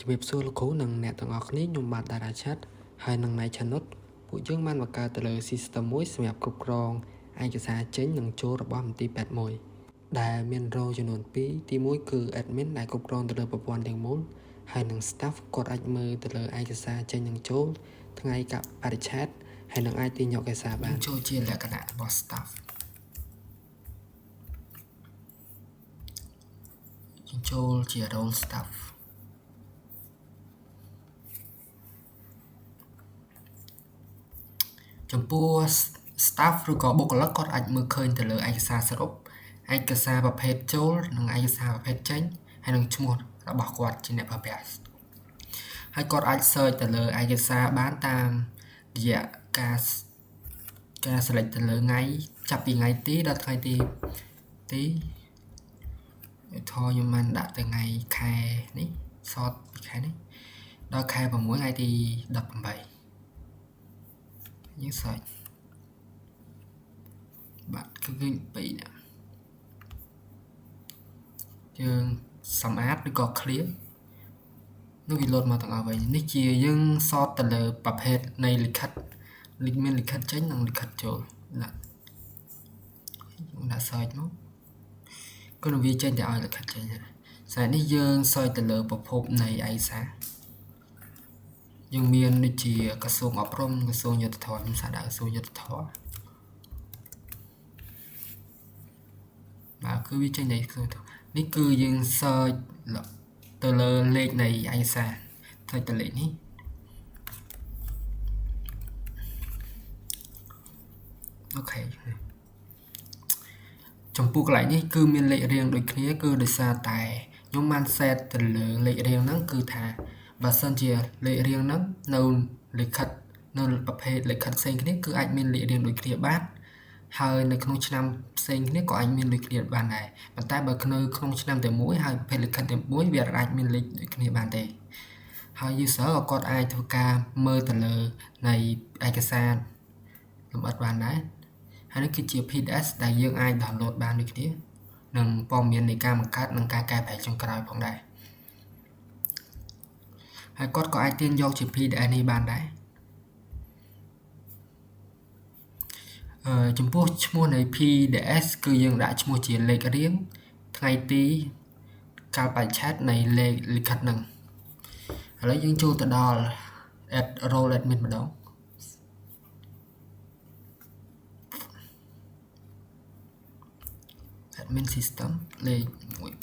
ជំរាបសួរលោកគ្រូនិងអ្នកទាំងអស់គ្នាខ្ញុំបាទតារាឆាត់ហើយនឹងណៃឆានុតពួកយើងបានបង្កើតទៅលើ system មួយសម្រាប់គ្រប់គ្រងឯកសារចេញនិងចូលរបស់មន្ទីរពេទ្យមួយដែលមាន role ចំនួន2ទី1គឺ admin ដែលគ្រប់គ្រងទៅលើប្រព័ន្ធទាំងមូលហើយនឹង staff គាត់អាចមើលទៅលើឯកសារចេញនិងចូលថ្ងៃកាបរិច្ឆេទហើយនឹងអាចទាញយកឯកសារបានចូលជាលក្ខណៈរបស់ staff ចូលជា role staffចំពោះ staff ឬក៏បុគ្គលិកគាត់អាចមើលឃើញទៅលើឯកសារសរុបឯកសារប្រភេទចូលនិងឯកសារប្រភេទចេញហើយនឹងឈ្មោះរបស់គាត់ជាអ្នកប្រើប្រាស់ហើយគាត់អាច search ទៅលើឯកសារបានតាមរយៈការ select ទៅលើថ្ងៃចាប់ពីថ្ងៃទីដល់ថ្ងៃទីខ្ញុំបានដាក់ទៅថ្ងៃខែនេះ sort ពីខែនេះដល់ខែ6ថ្ងៃទី18យើង search បាទគឺឃើញ2នាក់យើងសម្អាតឬក៏ clear នោះវា load មកទាំងអស់វិញនេះជាយើង sort ទៅលើប្រភេទនៃលិខិតមានលិខិតចេញនិងលិខិតចូលដាក់ search មកក៏វាចេញទៅឲ្យលិខិតចេញហើយស្អែកនេះយើង search ទៅលើប្រភពនៃឯកសារយើងមានដូចជាក្រសួងអប់រំក្រសួងយុទ្ធភ័ណ្ឌខ្ញុំសាកដាក់ក្រសួងយុទ្ធភ័ណ្ឌបាទគឺវាចេញនៃនេះគឺយើង search ទៅលើលេខនៃឯកសារទៅលេខនេះអូខេចំពោះកន្លែងនេះគឺមានលេខរៀងដូចគ្នាគឺដោយសារតែខ្ញុំបាន set ទៅលើលេខរៀងហ្នឹងគឺថាបើសិនជាលេខរៀងហ្នឹងនៅលិខិតនៅប្រភេទលិខិតផ្សេងគ្នាគឺអាចមានលេខរៀងដូចគ្នាបានហើយនៅក្នុងឆ្នាំផ្សេងគ្នាក៏អាចមានលេខគ្នាបានដែរប៉ុន្តែបើនៅក្នុងឆ្នាំតែមួយហើយប្រភេទលិខិតតែមួយវាអាចមានលេខដូចគ្នាបានទេហើយ user ក៏គាត់អាចធ្វើការមើលទៅលើនៃឯកសារលម្អិតបានដែរហើយនេះគឺជា PDF ដែលយើងអាច download បានដូចគ្នានិងព័ត៌មាននៃការបង្កើតនិងការកែប្រែចុងក្រោយផងដែរហើយគាត់ក៏អាចទាញយកជា PDF នេះបានដែរចំពោះឈ្មោះនៃ PDS គឺយើងដាក់ឈ្មោះជាលេខរៀងថ្ងៃទីកាលបរិច្ឆេទនៃលេខលិខិតហ្នឹងឥឡូវយើងចូលទៅដល់ add role admin ម្ដងadmin system លេខ1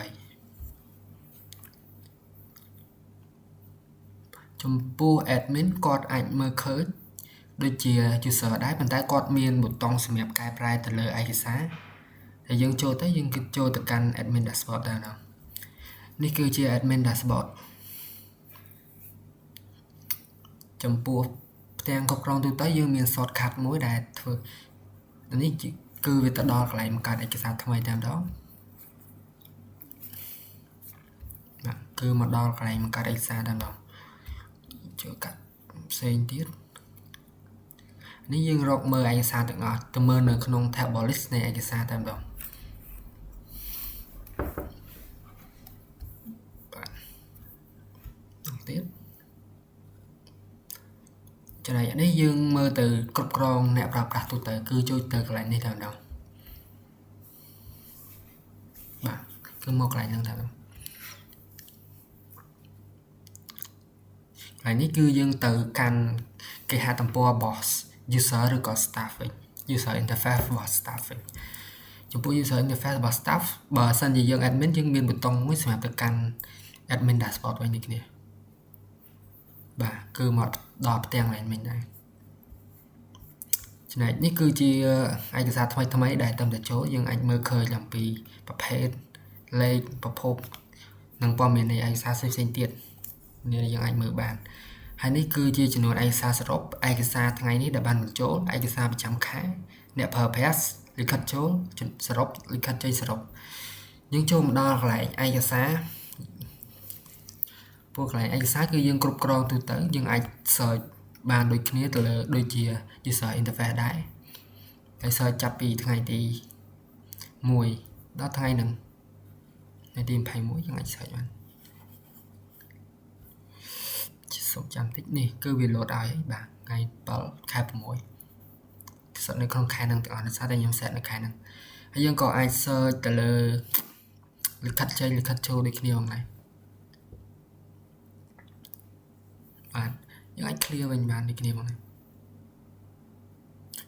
2 3 8ចំពោះ admin គាត់អាចមើលឃើញដូចជា user ដែរប៉ុន្តែគាត់មានប៊ូតុងសម្រាប់កែប្រែទៅលើឯកសារហើយយើងចូលទៅយើងគិតចូលទៅកាន់ admin dashboard ដែរនេះគឺជា admin dashboard ចំពោះផ្ទាំងគ្រប់គ្រងទូទៅយើងមាន shortcut មួយដែលធ្វើនេះគឺវាទៅដល់កន្លែងបង្កើតឯកសារថ្មីតែម្ដងបាទគឺមកដល់កន្លែងបង្កើតឯកសារតែម្ដងចូលកាត់ផ្សេងទៀតនេះយើងរកមើលឯកសារទាំងអស់ទៅមើលនៅក្នុង table list នៃឯកសារតែម្ដងបាទទៀតចំណែកនេះយើងមើលទៅគ្រប់គ្រងអ្នកប្រើប្រាស់ទូទៅគឺចូលទៅកន្លែងនេះតែម្ដងបាទគឺមកកន្លែងហ្នឹងតែម្ដងហើយនេះគឺយើងទៅកាន់គេហទំព័ររបស់ user ឬក៏ staff វិញ user interface របស់ staff វិញចំពោះ user interface របស់ staff បើសិនជាយើង admin យើងមានប៊ូតុងមួយសម្រាប់ទៅកាន់ admin dashboard វិញនេះគ្នាបាទគឺមកដល់ផ្ទាំង admin ដែរចំណែកនេះគឺជាឯកសារថ្មីដែលតាមតែចូលយើងអាចមើលឃើញអំពីប្រភេទលេខប្រភពនិងព័ត៌មាននៃឯកសារផ្សេងៗទៀតនេះយើងអាចមើលបានហើយនេះគឺជាចំនួនឯកសារសរុបឯកសារថ្ងៃនេះដែលបានបញ្ចូលឯកសារប្រចាំខែអ្នកប្រើប្រាស់លិខិតចូលសរុបលិខិតចេញសរុបយើងចូលមកដល់កន្លែងឯកសារពួកកន្លែងឯកសារគឺយើងគ្រប់គ្រងទូទៅយើងអាច search បានដូចគ្នាទៅលើដូចជា user interface ដែរហើយ search ចាប់ពីថ្ងៃទី1ដល់ថ្ងៃហ្នឹង ទី21យើងអាច search បានសូមចាំតិចនេះគឺវា load ឲ្យបាទថ្ងៃ7ខែ6សិតនៅក្នុងខែហ្នឹងទាំងអស់ដោយសារតែខ្ញុំ set នៅខែហ្នឹងហើយយើងក៏អាច search ទៅលើលិខិតចេញលិខិតចូលដូចគ្នាផងដែរបាទយើងអាច clear វិញបានដូចគ្នាផងដែរ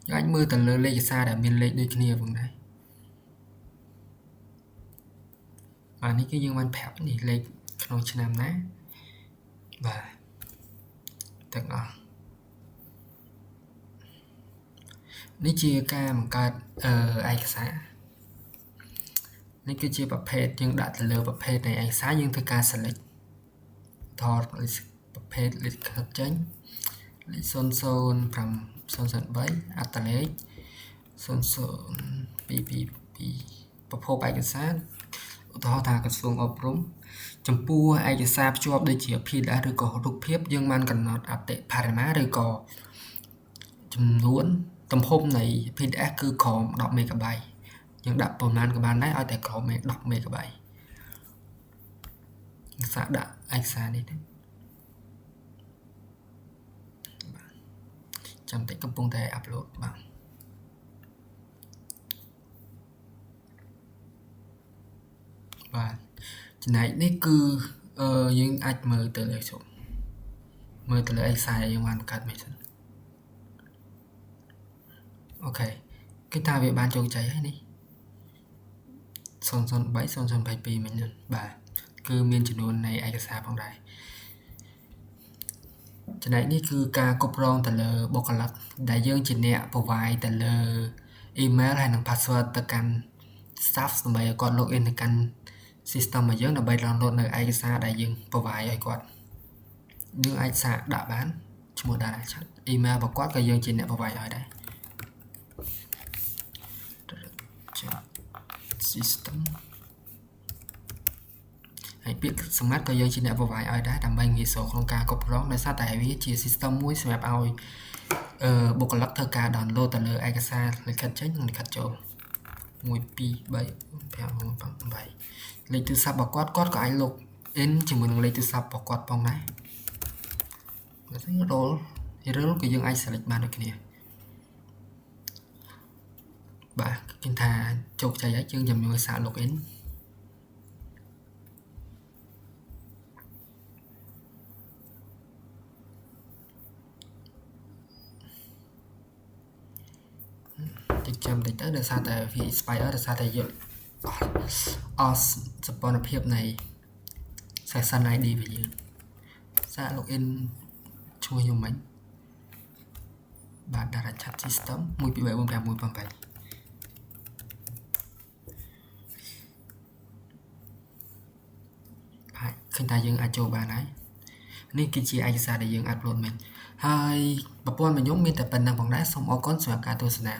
យើងអាចមើលទៅលើលេខឯកសារដែលមានលេខដូចគ្នាផងដែរបាទនេះគឺយើងបានប្រាប់នេះលេខក្នុងឆ្នាំណាបាទទាំងអស់នេះជាការបង្កើតឯកសារនេះគឺជាប្រភេទយើងដាក់ទៅលើប្រភេទនៃឯកសារយើងធ្វើការ select ថតប្រភេទលិខិតចេញលេខ00503អត្តលេខ00222ប្រភពឯកសារឧទាហរណ៍ថាក្រសួងអប់រំចំពោះឯកសារភ្ជាប់ដូចជា PDF ឬក៏រូបភាពយើងបានកំណត់អតិបរមាឬក៏ចំនួនទំហំនៃ PDF គឺក្រោម10 MB យើងដាក់ប្រមាណក៏បានដែរឲ្យតែក្រោម10 MB សាកដាក់ឯកសារនេះចាំតិចកំពុងតែ upload បាទចំណែកនេះគឺយើងអាចមើលទៅលើឯកសារដែលយើងបានបង្កើតមិនសិនអូខេគេថាវាបានជោគជ័យហើយនេះ003 022មិញបាទគឺមានចំនួននៃឯកសារផងដែរចំណែកនេះគឺការគ្រប់គ្រងទៅលើបុគ្គលិកដែលយើងជាអ្នក provide ទៅលើ email ហើយនិង password ទៅកាន់ staff ដើម្បីឲ្យគាត់ login ទៅកាន់ system របស់យើងដើម្បី download នៅឯកសារដែលយើង provide ឲ្យគាត់យើងអាចសាកដាក់បានឈ្មោះ data chat email របស់គាត់ក៏យើងជាអ្នក provide ឲ្យដែរ system ហើយពាក្យសម្ងាត់ក៏យើងជាអ្នក provide ឲ្យដែរដើម្បីងាយស្រួលក្នុងការគ្រប់គ្រងដោយសារតែវាជា system មួយសម្រាប់ឲ្យបុគ្គលិកធ្វើការ download ទៅលើឯកសារលិខិតចេញនិងលិខិតចូល1 2 3 5 6 7 លេខទូរស័ព្ទរបស់គាត់ក៏អាច log in ជាមួយនឹងលេខទូរស័ព្ទរបស់គាត់ផងដែរrole ក៏យើងអាច select បានដូចគ្នាបាទគេថាជោគជ័យហើយយើងចាំមើលសារ login តិចចាំតិចទៅដោយសារតែវា expire ដោយសារតែយើងអស់សម្ព័ន្ធភាពនៃ session ID របស់យើងសារ login ឈ្មោះខ្ញុំមិញបាទ data chat system 1 2 3 4 5 6 7 8ហើយឃើញថាយើងអាចចូលបានហើយនេះគឺជាឯកសារដែលយើង upload មែនហើយប្រព័ន្ធរបស់ខ្ញុំមានតែប៉ុណ្្នឹងផងដែរសូមអរគុណសម្រាប់ការទស្សនា